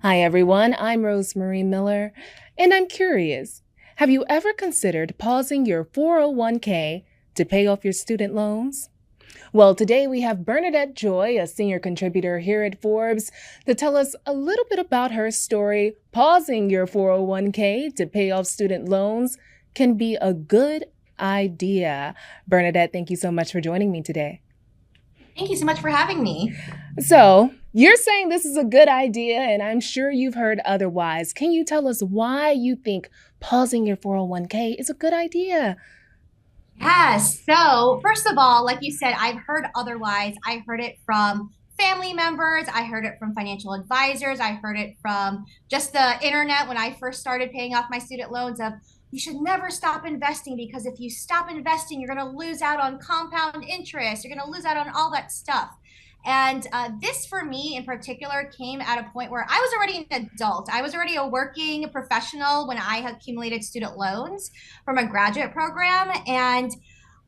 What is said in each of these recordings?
Hi, everyone. I'm Rosemary Miller, and I'm curious. Have you ever considered pausing your 401k to pay off your student loans? Well, today we have Bernadette Joy, a senior contributor here at Forbes, to tell us a little bit about her story. Pausing your 401k to pay off student loans can be a good idea. Bernadette, thank you so much for joining me today. Thank you so much for having me. So, you're saying this is a good idea, and I'm sure you've heard otherwise. Can you tell us why you think pausing your 401k is a good idea? Yes. So, first of all, like you said, I've heard otherwise. I heard it from family members. I heard it from financial advisors. I heard it from just the internet when I first started paying off my student loans of you should never stop investing because if you stop investing, you're going to lose out on compound interest. You're going to lose out on all that stuff. And this, for me in particular, came at a point where I was already an adult. I was already a working professional when I had accumulated student loans from a graduate program. And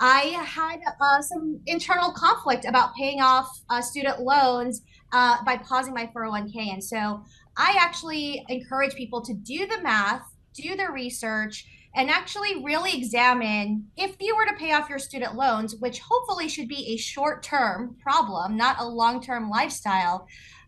I had some internal conflict about paying off student loans by pausing my 401k. And so I actually encourage people to do the math, do the research, and actually really examine if you were to pay off your student loans, which hopefully should be a short term problem, not a long term lifestyle.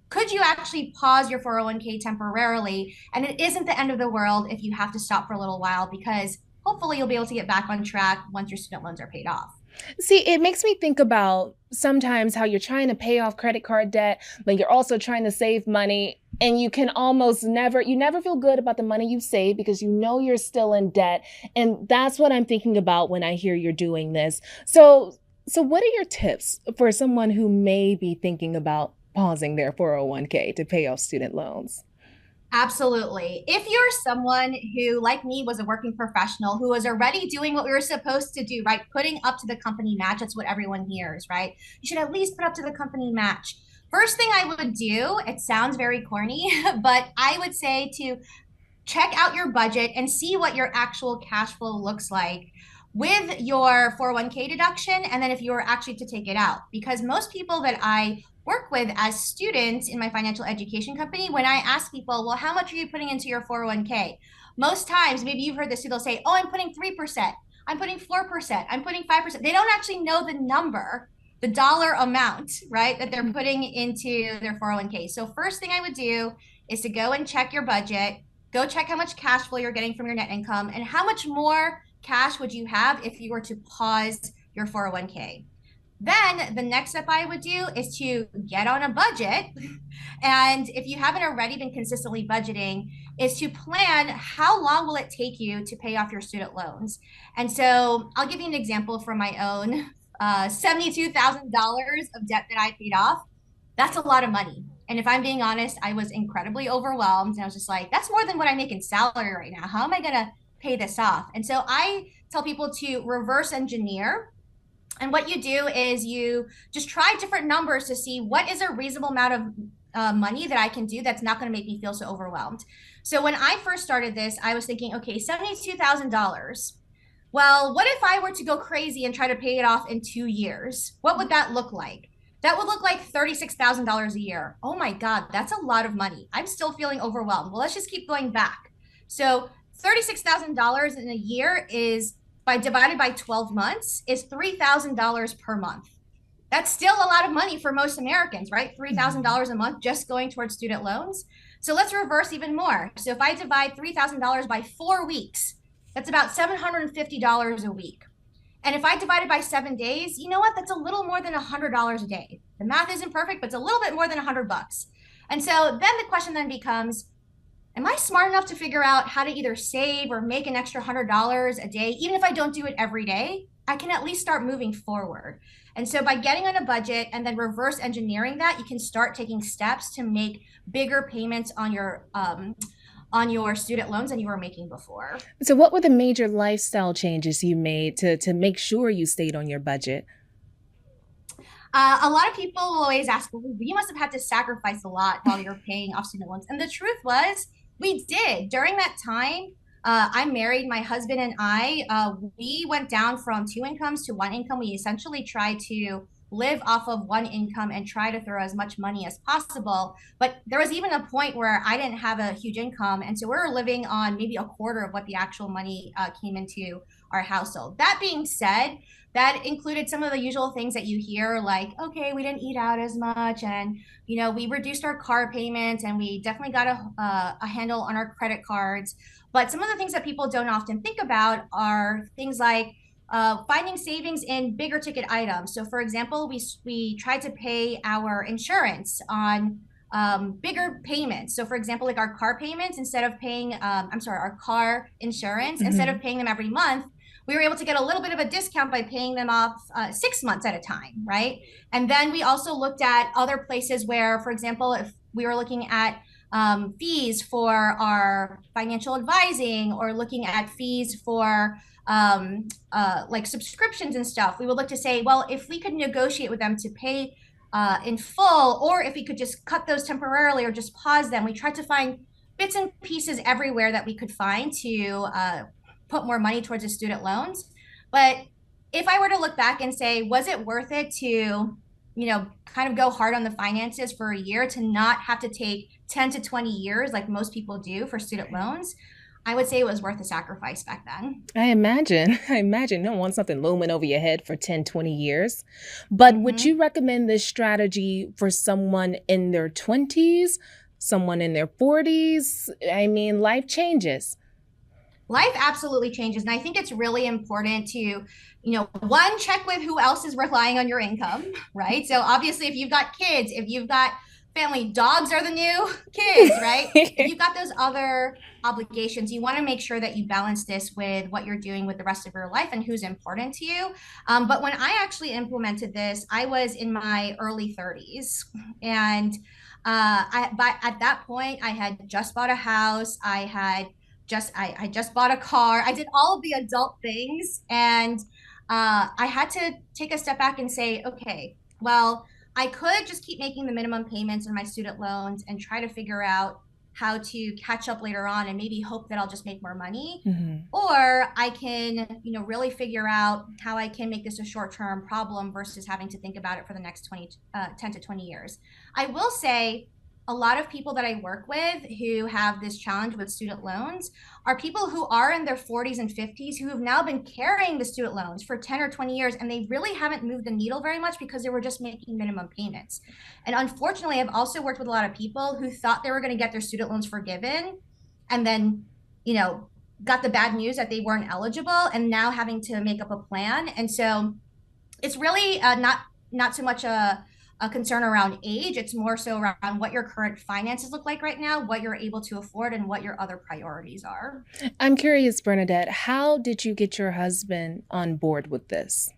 Could you actually pause your 401k temporarily? And it isn't the end of the world if you have to stop for a little while because hopefully you'll be able to get back on track once your student loans are paid off. See, it makes me think about sometimes how you're trying to pay off credit card debt, but you're also trying to save money. And you can almost you never feel good about the money you save because you know you're still in debt. And that's what I'm thinking about when I hear you're doing this. So what are your tips for someone who may be thinking about pausing their 401k to pay off student loans? Absolutely. If you're someone who, like me, was a working professional who was already doing what we were supposed to do, right? Putting up to the company match, that's what everyone hears, right? You should at least put up to the company match. First thing I would do, it sounds very corny, but I would say to check out your budget and see what your actual cash flow looks like with your 401k deduction and then if you were actually to take it out because most people that I work with as students in my financial education company when I ask people well how much are you putting into your 401k most times maybe you've heard this too they'll say oh I'm putting 3%, I'm putting 4%, I'm putting 5%. They don't actually know the number, the dollar amount, right, that they're putting into their 401k. So first thing I would do is to go and check your budget. Go check how much cash flow you're getting from your net income and how much more cash would you have if you were to pause your 401k. Then the next step I would do is to get on a budget. And if you haven't already been consistently budgeting, is to plan how long will it take you to pay off your student loans. And so I'll give you an example from my own $72,000 of debt that I paid off. That's a lot of money. And if I'm being honest, I was incredibly overwhelmed. And I was just like, that's more than what I make in salary right now. How am I going to pay this off? And so I tell people to reverse engineer. And what you do is you just try different numbers to see what is a reasonable amount of money that I can do that's not going to make me feel so overwhelmed. So when I first started this, I was thinking, okay, $72,000. Well, what if I were to go crazy and try to pay it off in 2 years? What would that look like? That would look like $36,000 a year. Oh my God, that's a lot of money. I'm still feeling overwhelmed. Well, let's just keep going back. So $36,000 in a year is by divided by 12 months is $3,000 per month. That's still a lot of money for most Americans, right? $3,000 a month just going towards student loans. So let's reverse even more. So if I divide $3,000 by 4 weeks, that's about $750 a week. And if I divide it by 7 days, you know what? That's a little more than $100 a day. The math isn't perfect, but it's a little bit more than $100. And so then the question then becomes, am I smart enough to figure out how to either save or make an extra $100 a day? Even if I don't do it every day, I can at least start moving forward. And so by getting on a budget and then reverse engineering that, you can start taking steps to make bigger payments on your student loans than you were making before. So what were the major lifestyle changes you made to make sure you stayed on your budget? A lot of people will always ask, well, you must have had to sacrifice a lot while you're paying off student loans. And the truth was, we did. During that time, I'm married. My husband and I, we went down from two incomes to one income. We essentially tried to live off of one income and try to throw as much money as possible. But there was even a point where I didn't have a huge income. And so we were living on maybe a quarter of what the actual money came into our household. That being said, that included some of the usual things that you hear, like, okay, we didn't eat out as much, and we reduced our car payments, and we definitely got a handle on our credit cards. But some of the things that people don't often think about are things like finding savings in bigger ticket items. So, for example, we tried to pay our insurance on bigger payments. So, for example, like our car payments, instead of paying, our car insurance, instead of paying them every month, we were able to get a little bit of a discount by paying them off 6 months at a time, right? And then we also looked at other places where, for example, if we were looking at fees for our financial advising, or looking at fees for like subscriptions and stuff, we would look to say, well, if we could negotiate with them to pay in full, or if we could just cut those temporarily or just pause them. We tried to find bits and pieces everywhere that we could find to put more money towards the student loans. But if I were to look back and say, was it worth it to, kind of go hard on the finances for a year to not have to take 10 to 20 years like most people do for student loans? I would say it was worth the sacrifice back then. I imagine. You don't want something looming over your head for 10, 20 years. But would you recommend this strategy for someone in their 20s, someone in their 40s? I mean, life changes. Life absolutely changes. And I think it's really important to, one, check with who else is relying on your income, right? So obviously, if you've got kids, if you've got family, dogs are the new kids, right? If you've got those other obligations, you want to make sure that you balance this with what you're doing with the rest of your life and who's important to you. But when I actually implemented this, I was in my early 30s. And at that point, I had just bought a house. I just bought a car. I did all of the adult things. And I had to take a step back and say, okay, well, I could just keep making the minimum payments on my student loans and try to figure out how to catch up later on and maybe hope that I'll just make more money. Or I can, really figure out how I can make this a short-term problem versus having to think about it for the next 10 to 20 years. I will say, a lot of people that I work with who have this challenge with student loans are people who are in their 40s and 50s who have now been carrying the student loans for 10 or 20 years, and they really haven't moved the needle very much because they were just making minimum payments. And unfortunately, I've also worked with a lot of people who thought they were going to get their student loans forgiven, and then, got the bad news that they weren't eligible, and now having to make up a plan. And so it's really not so much a concern around age. It's more so around what your current finances look like right now, what you're able to afford, and what your other priorities are. I'm curious, Bernadette, how did you get your husband on board with this?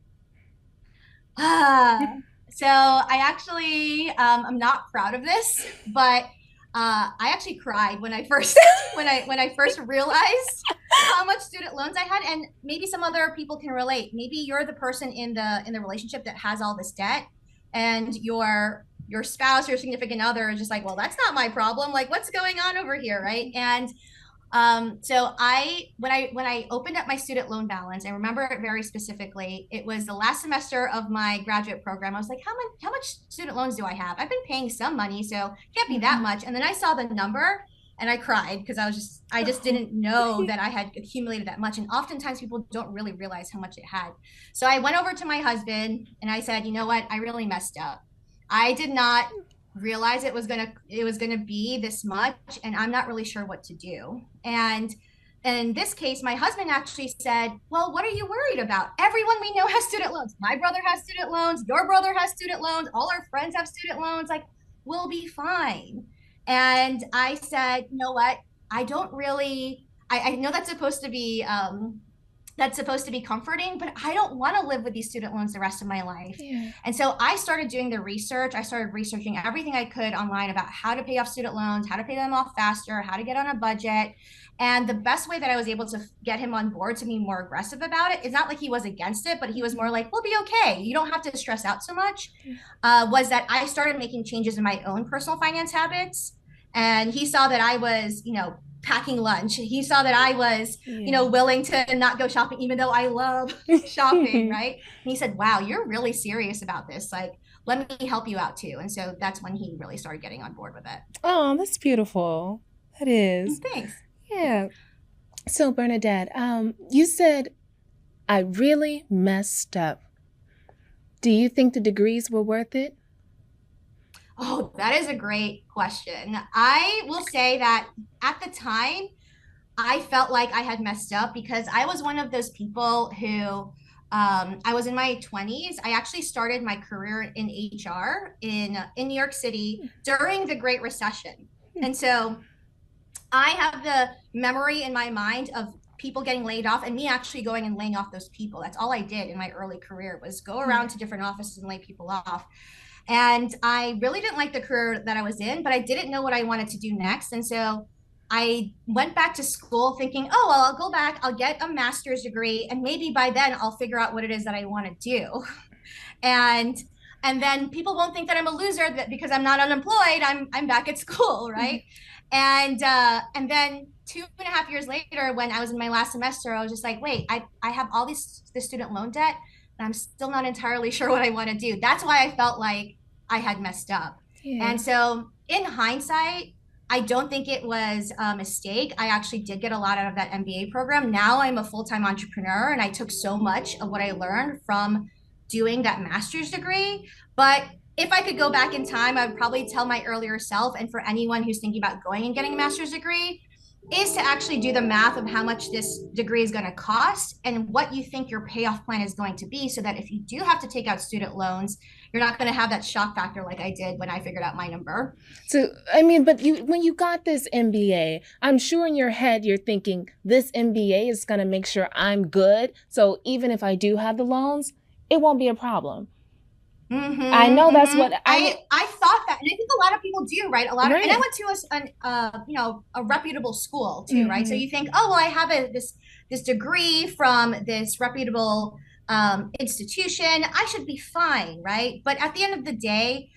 So I actually, I'm not proud of this, but I actually cried when I first when I first realized how much student loans I had. And maybe some other people can relate. Maybe you're the person in the relationship that has all this debt, and your spouse, your significant other is just like, well, that's not my problem. Like, what's going on over here, right? And so when I opened up my student loan balance, I remember it very specifically. It was the last semester of my graduate program. I was like, how much student loans do I have? I've been paying some money, so it can't be that much. And then I saw the number and I cried because I just didn't know that I had accumulated that much. And oftentimes people don't really realize how much it had. So I went over to my husband and I said, you know what? I really messed up. I did not realize it was gonna be this much, and I'm not really sure what to do. And in this case, my husband actually said, well, what are you worried about? Everyone we know has student loans. My brother has student loans. Your brother has student loans. All our friends have student loans. Like, we'll be fine. And I said, you know what? I don't really, I know that's supposed to be comforting, but I don't want to live with these student loans the rest of my life. Yeah. And so I started doing the research. I started researching everything I could online about how to pay off student loans, how to pay them off faster, how to get on a budget. And the best way that I was able to get him on board to be more aggressive about it, it's not like he was against it, but he was more like, we'll be okay. You don't have to stress out so much, was that I started making changes in my own personal finance habits. And he saw that I was, packing lunch. He saw that I was, Yeah. willing to not go shopping, even though I love shopping, right? And he said, wow, you're really serious about this. Like, let me help you out too. And so that's when he really started getting on board with it. Oh, that's beautiful. That is. Thanks. Yeah. So, Bernadette, you said I really messed up. Do you think the degrees were worth it? Oh, that is a great question. I will say that at the time, I felt like I had messed up because I was one of those people who I was in my 20s. I actually started my career in HR in New York City during the Great Recession. And so I have the memory in my mind of people getting laid off and me actually going and laying off those people. That's all I did in my early career was go around to different offices and lay people off. And I really didn't like the career that I was in, but I didn't know what I wanted to do next. And so I went back to school thinking, oh, well, I'll go back, I'll get a master's degree, and maybe by then I'll figure out what it is that I want to do. And and then people won't think that I'm a loser that because I'm not unemployed, I'm back at school, right? And then 2.5 years later, when I was in my last semester, I was just like, wait, I have all this student loan debt, and I'm still not entirely sure what I want to do. That's why I felt like I had messed up. Yeah. And so in hindsight, I don't think it was a mistake. I actually did get a lot out of that MBA program. Now I'm a full-time entrepreneur and I took so much of what I learned from doing that master's degree. But if I could go back in time, I would probably tell my earlier self, and for anyone who's thinking about going and getting a master's degree, is to actually do the math of how much this degree is going to cost and what you think your payoff plan is going to be, so that if you do have to take out student loans, you're not going to have that shock factor like I did when I figured out my number. So, I mean, but when you got this MBA, I'm sure in your head you're thinking this MBA is going to make sure I'm good. So even if I do have the loans, it won't be a problem. I know that's what I thought that, and I think a lot of people do, right? And I went to a reputable school too, right? So you think, oh well, I have this degree from this reputable institution, I should be fine, right? But at the end of the day,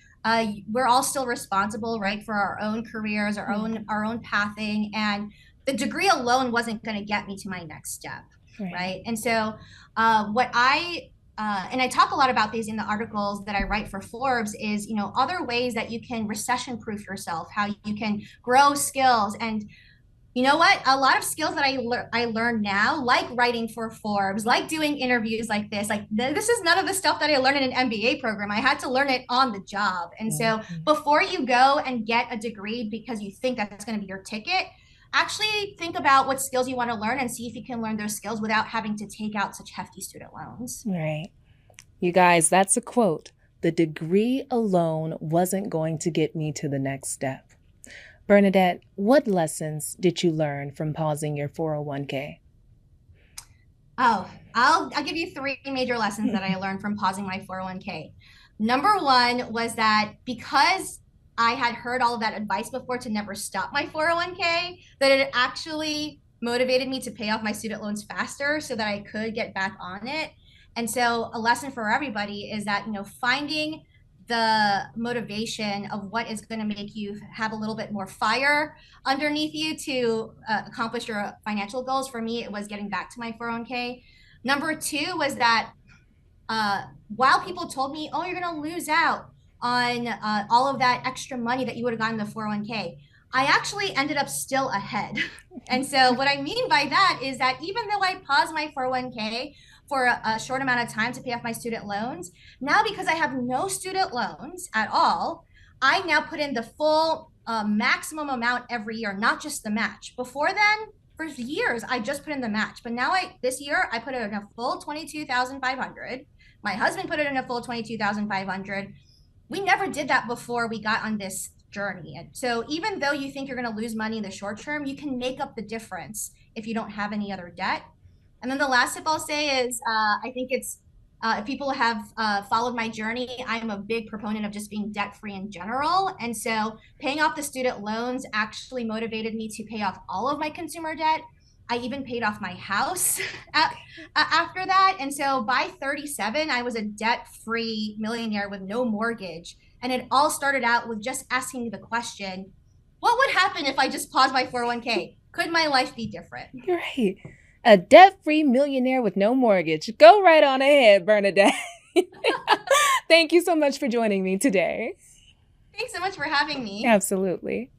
we're all still responsible, right, for our own careers, our own pathing, and the degree alone wasn't going to get me to my next step, right? And so what and I talk a lot about these in the articles that I write for Forbes is, other ways that you can recession-proof yourself, how you can grow skills. And you know what? A lot of skills that I learned now, like writing for Forbes, like doing interviews like this is none of the stuff that I learned in an MBA program. I had to learn it on the job. And so before you go and get a degree because you think that's going to be your ticket, actually think about what skills you want to learn and see if you can learn those skills without having to take out such hefty student loans. Right. You guys, that's a quote. The degree alone wasn't going to get me to the next step. Bernadette, what lessons did you learn from pausing your 401k? Oh, I'll give you 3 major lessons that I learned from pausing my 401k. Number 1 was that because I had heard all of that advice before to never stop my 401k, that it actually motivated me to pay off my student loans faster so that I could get back on it. And so a lesson for everybody is that, finding the motivation of what is going to make you have a little bit more fire underneath you to accomplish your financial goals. For me, it was getting back to my 401k. Number 2 was that while people told me, oh, you're going to lose out on all of that extra money that you would have gotten in the 401k, I actually ended up still ahead. And so what I mean by that is that even though I paused my 401k for a short amount of time to pay off my student loans, now because I have no student loans at all, I now put in the full maximum amount every year, not just the match. Before then, for years, I just put in the match. But now this year, I put it in a full $22,500. My husband put it in a full $22,500. We never did that before we got on this journey. And so even though you think you're going to lose money in the short term, you can make up the difference if you don't have any other debt. And then the last tip I'll say is I think it's if people have followed my journey, I'm a big proponent of just being debt free in general. And so paying off the student loans actually motivated me to pay off all of my consumer debt. I even paid off my house after that. And so by 37, I was a debt-free millionaire with no mortgage. And it all started out with just asking the question, what would happen if I just paused my 401k? Could my life be different? You're right. A debt-free millionaire with no mortgage. Go right on ahead, Bernadette. Thank you so much for joining me today. Thanks so much for having me. Absolutely.